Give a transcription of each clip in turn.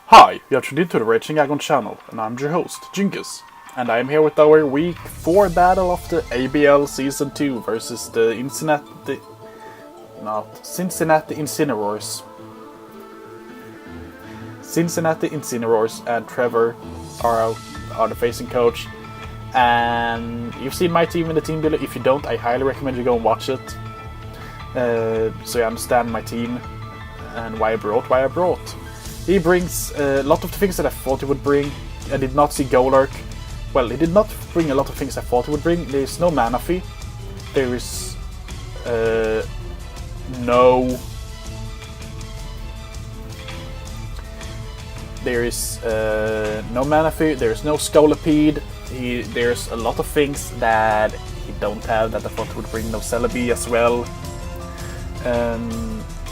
Hi, you are tuned into the Raging Aggron Channel, and I'm your host, Djingis. And I am here with our Week 4 battle of the ABL Season 2 versus the Cincinnati Incineroars. Cincinnati Incineroars and Trevor are the facing coach. And you've seen my team in the team builder. If you don't, I highly recommend you go and watch it. So you understand my team and why I brought. He brings a lot of the things that I thought he would bring. I did not see Golark. Well, he did not bring a lot of things I thought he would bring. There is no mana fee. There is no mana fee. There is no Scolipede. There's a lot of things that he don't have that I thought he would bring. No Celebi as well.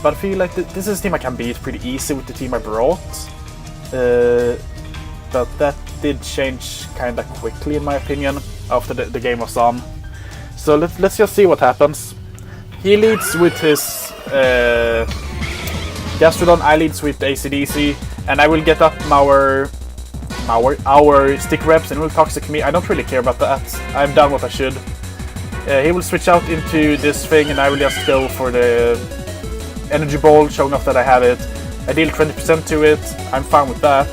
But I feel like this is a team I can beat pretty easy with the team I brought. But that did change kinda quickly in my opinion after the game was on. So let's just see what happens. He leads with his Gastrodon, I leads with AC/DC, and I will get up our stick reps and will toxic me. I don't really care about that. I've done what I should. He will switch out into this thing and I will just go for the energy ball, showing off that I have it. I deal 20% to it. I'm fine with that.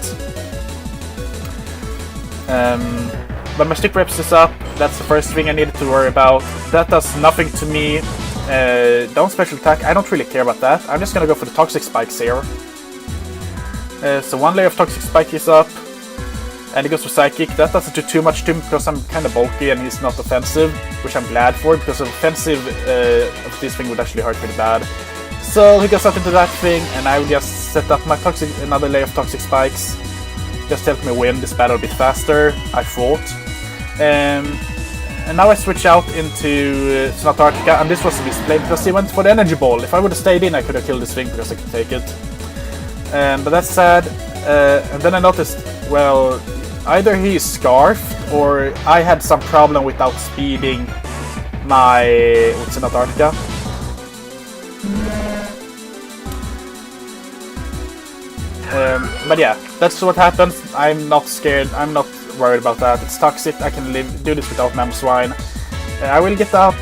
But my stick reps is up. That's the first thing I needed to worry about. That does nothing to me. Don't special attack. I don't really care about that. I'm just gonna go for the toxic spikes here. So one layer of toxic spike is up. And he goes for Psychic. That doesn't do too much to him because I'm kind of bulky and he's not offensive, which I'm glad for because offensive of this thing would actually hurt pretty bad. So he goes up into that thing, and I will just set up my another layer of toxic spikes. Just help me win this battle a bit faster, I thought. And now I switch out into Antarctica, and this was a misplay because he went for the energy ball. If I would have stayed in, I could have killed this thing because I could take it. But that's sad. And then I noticed, well, either he is scarfed or I had some problem with outspeeding my Antarctica. But yeah, that's what happens. I'm not scared. I'm not worried about that. It's toxic. I can do this without Mamoswine. I will get up.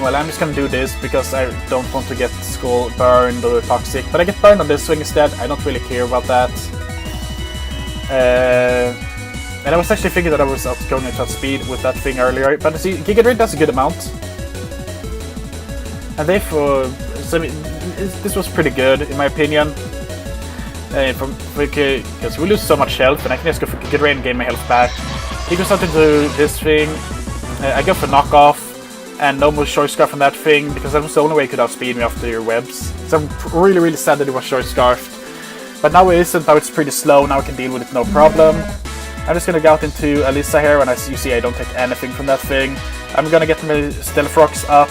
Well, I'm just gonna do this because I don't want to get Skull burned or toxic. But I get burned on this swing instead. I don't really care about that. And I was actually thinking that I was going to speed with that thing earlier. But see, Giga Drain does a good amount. And therefore, this was pretty good in my opinion. Because we lose so much health, and I can just go for Giga Drain and gain my health back. He goes out into this thing. I go for knockoff, and no more Short Scarf on that thing because that was the only way he could outspeed me after your webs. So I'm really sad that it was Short Scarfed. But now it isn't. Now it's pretty slow. Now I can deal with it no problem. I'm just gonna go out into Alyssa here, and as you see, I don't take anything from that thing. I'm gonna get my Stealth Rocks up.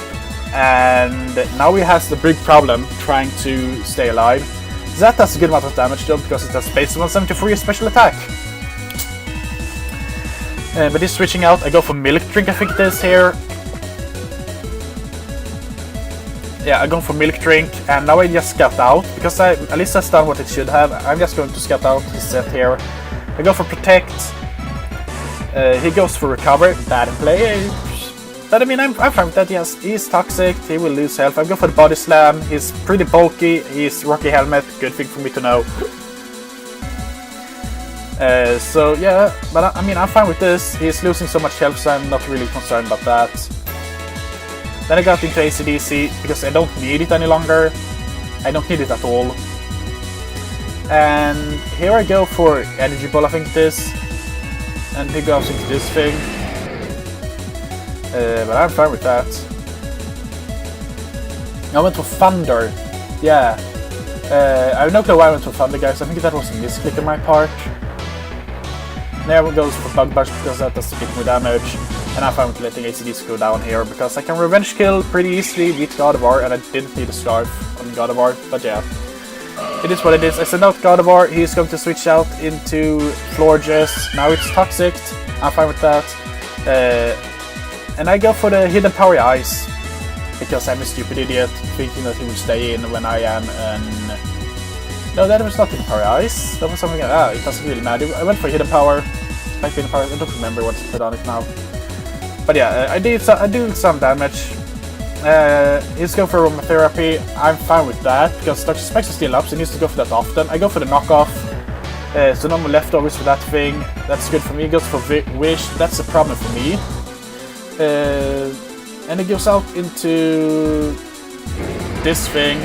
And now he has the big problem trying to stay alive. That does a good amount of damage though because it has Space 173 special attack. But he's switching out. I go for Milk Drink, I think it is here. Yeah, I go for Milk Drink, and now I just scout out because Alyssa's done what it should have. I'm just going to scout out his set here. I go for Protect. He goes for Recover. Bad play. But I mean, I'm fine with that. Yes, he's toxic. He will lose health. I go for the Body Slam. He's pretty bulky. He's Rocky Helmet. Good thing for me to know. So yeah, but I mean, I'm fine with this. He's losing so much health, so I'm not really concerned about that. Then I got into AC/DC because I don't need it any longer. I don't need it at all. And here I go for Energy Ball, I think this. And he goes into this thing. But I'm fine with that. I went for Thunder. Yeah. I have no clue why I went for Thunder, guys. I think that was a misclick on my part. There goes for Bug Bash because that does a bit more damage. And I'm fine with letting AC/DC go down here because I can revenge kill pretty easily with Gardevoir, and I didn't need a Scarf on Gardevoir. But yeah. It is what it is. I send out Gardevoir. He's going to switch out into Florges. Now it's Toxic. I'm fine with that. And I go for the Hidden Power Ice because I'm a stupid idiot thinking that he will stay in when I am an No, that was not hidden power ice. That was something. It doesn't really matter. I went for hidden power. Like hidden power. I don't remember what to put on it now. But yeah, I do some damage. He's going for aromatherapy. I'm fine with that because Dr. Specs is still up, so he needs to go for that often. I go for the knockoff. So no more leftovers for that thing. That's good for me. He goes for Wish. That's a problem for me. And it goes out into this thing.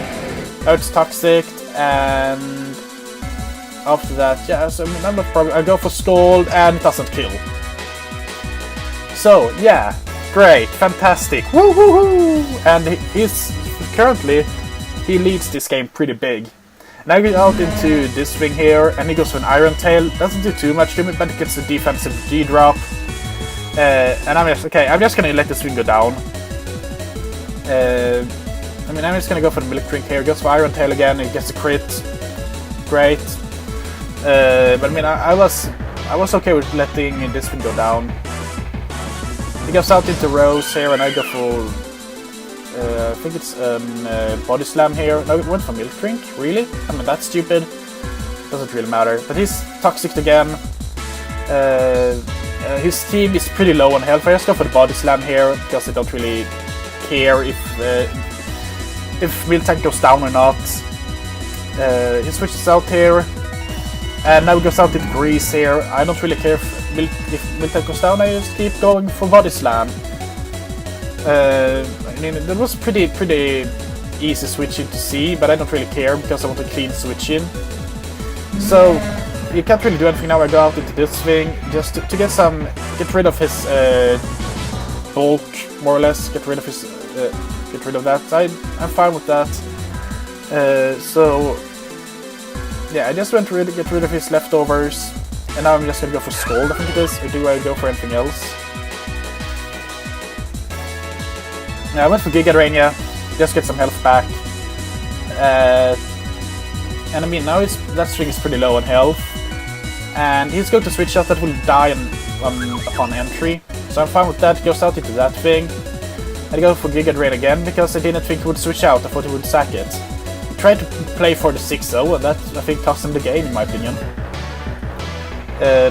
Now it's toxic, and after that, yeah, so I'm not probably. I go for Scald, and it doesn't kill. So yeah, great, fantastic, woo hoo hoo! And he's currently he leads this game pretty big. Now I get out into this thing here, and he goes for an Iron Tail. Doesn't do too much to me, but it gets the defensive G drop. And I'm just gonna let this thing go down. I mean, I'm just gonna go for the Milk Drink here. Goes for Iron Tail again. He gets a crit. Great. But I mean, I was okay with letting this thing go down. He goes out into Rose here, and I go for I think it's Body Slam here. No, it went for Milk Drink. Really? I mean, that's stupid. Doesn't really matter. But he's toxic again. His team is pretty low on health. I just go for the Body Slam here because I don't really care if Miltank goes down or not. He switches out here, and now he goes out into Grease here. I don't really care if Miltank goes down. I just keep going for Body Slam. I mean, that was pretty easy switching to see, but I don't really care because I want a clean switch in. So you can't really do anything now. I go out into this thing just to get rid of his bulk, more or less. Get rid of that. I'm fine with that. So yeah, I just went to get rid of his leftovers, and now I'm just gonna go for Scald. I think it is. Or do I go for anything else? Yeah, I went for Gigarania, just get some health back. And I mean, now that string is pretty low on health, and he's going to switch out. That will die upon entry, so I'm fine with that. Goes out into that thing. I go for Giga Drain again because I didn't think he would switch out. I thought he would sack it. He tried to play for the 6-0, and that I think cost him the game in my opinion.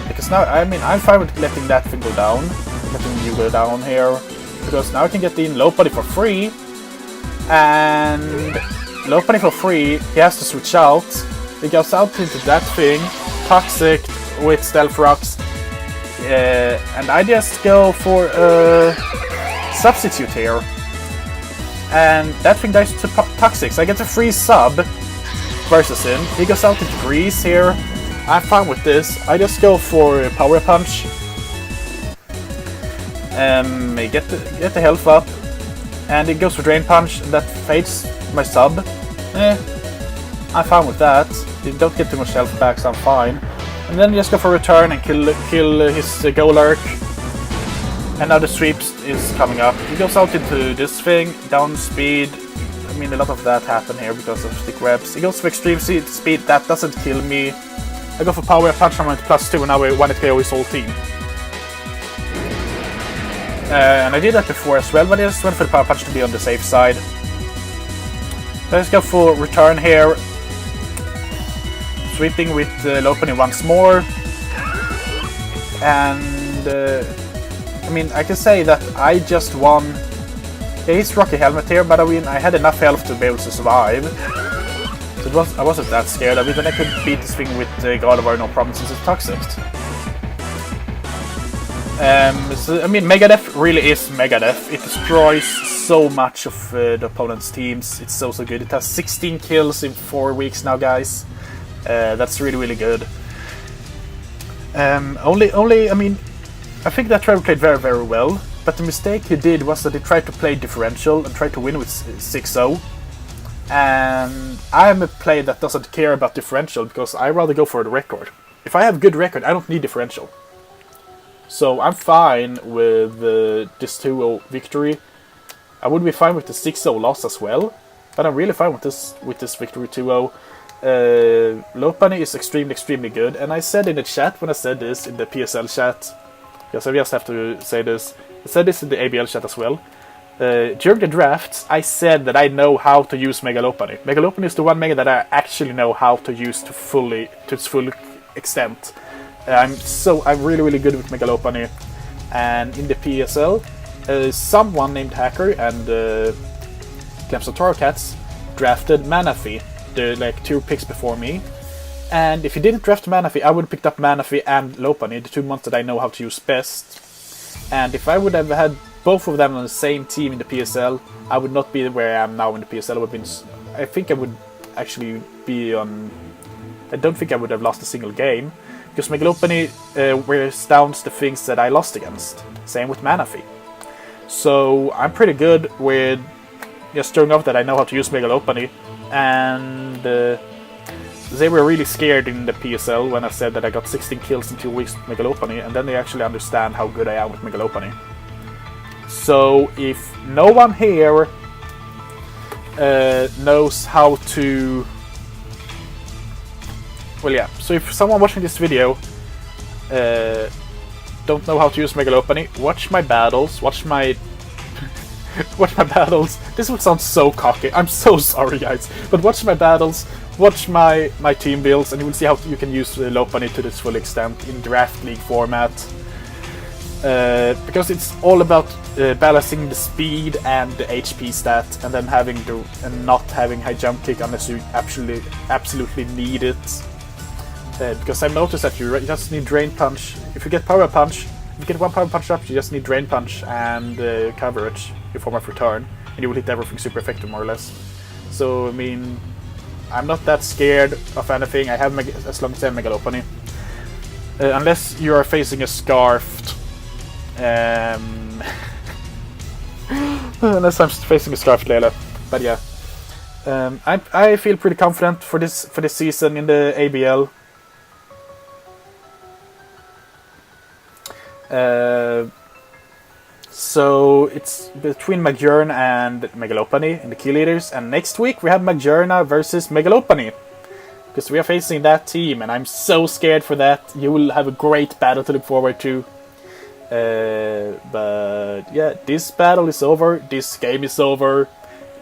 Because now, I mean, I'm fine with letting that thing go down, letting you go down here, because now I can get in Low Body for free, and Low Body for free, he has to switch out. He goes out into that thing, Toxic with Stealth Rocks, and I just go for Substitute here, and that thing dies to Toxic, so I get a free sub versus him. He goes out into Grease here. I'm fine with this. I just go for Power Punch. Get the health up, and it goes for Drain Punch, and that fades my sub. I'm fine with that. You don't get too much health back, so I'm fine. And then just go for Return and kill his Golurk. And now the sweep is coming up. He goes out into this thing, down speed. I mean, a lot of that happened here because of stick webs. He goes for extreme speed, that doesn't kill me. I go for Power Punch, I'm at +2, and now I want to KO his whole team. And I did that before as well, but I just went for the Power Punch to be on the safe side. Let's go for Return here. Sweeping with Low Penny once more. And I mean, I can say that I just won. Yeah, he's Rocky Helmet here, but I mean, I had enough health to be able to survive. So I wasn't that scared. I mean, then I could beat this thing with God of War, no problem, since it's toxic. So, I mean, Megadeth really is Megadeth. It destroys so much of the opponent's teams. It's so good. It has 16 kills in 4 weeks now, guys. That's really good. I mean, I think that Trevor played very well, but the mistake he did was that he tried to play differential and tried to win with 6-0. And I am a player that doesn't care about differential because I rather go for the record. If I have good record, I don't need differential. So I'm fine with this 2-0 victory. I would be fine with the 6-0 loss as well, but I'm really fine with this victory 2-0. Low Penny is extremely good, and I said in the chat when I said this in the PSL chat, because I just have to say this, I said this in the ABL chat as well. During the drafts, I said that I know how to use Megalopony. Megalopony is the one mega that I actually know how to use to its full extent. I'm really good with Megalopony, and in the PSL, someone named Hacker and Clemson Taro Cats drafted Manaphy, the like 2 picks before me. And if he didn't draft Manaphy, I would have picked up Manaphy and Lopunny, the 2 months that I know how to use best. And if I would have had both of them on the same team in the PSL, I would not be where I am now in the PSL. I think I would actually be on... I don't think I would have lost a single game, because Megalopony wears down the things that I lost against. Same with Manaphy. So I'm pretty good with just showing off that I know how to use Megalopony, and they were really scared in the PSL when I said that I got 16 kills in 2 weeks with Megalopony, and then they actually understand how good I am with Megalopony. So if no one here knows how to... Well, yeah, so if someone watching this video don't know how to use Megalopony, watch my battles, watch my battles. This would sound so cocky, I'm so sorry guys, but watch my battles, watch my team builds, and you will see how you can use Lopunny to its full extent in draft league format. Because it's all about balancing the speed and the HP stat, and then not having high jump kick unless you absolutely need it. Because I've noticed that you just need Drain Punch. If you get Power Punch, if you get 1 Power Punch up, you just need Drain Punch and Coverage in form of return, and you will hit everything super effective more or less. So I mean, I'm not that scared of anything. I have as long as I have Megalopony. Unless you are facing a Scarfed. Unless I'm facing a Scarfed Layla. But yeah. I feel pretty confident for this season in the ABL. So it's between Magjurna and Megalopony in the key leaders, and next week we have Magjurna versus Megalopony, because we are facing that team, and I'm so scared for that. You will have a great battle to look forward to. But yeah, this battle is over, this game is over,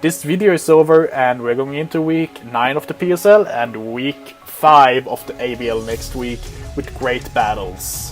this video is over, and we're going into week 9 of the PSL and week 5 of the ABL next week with great battles.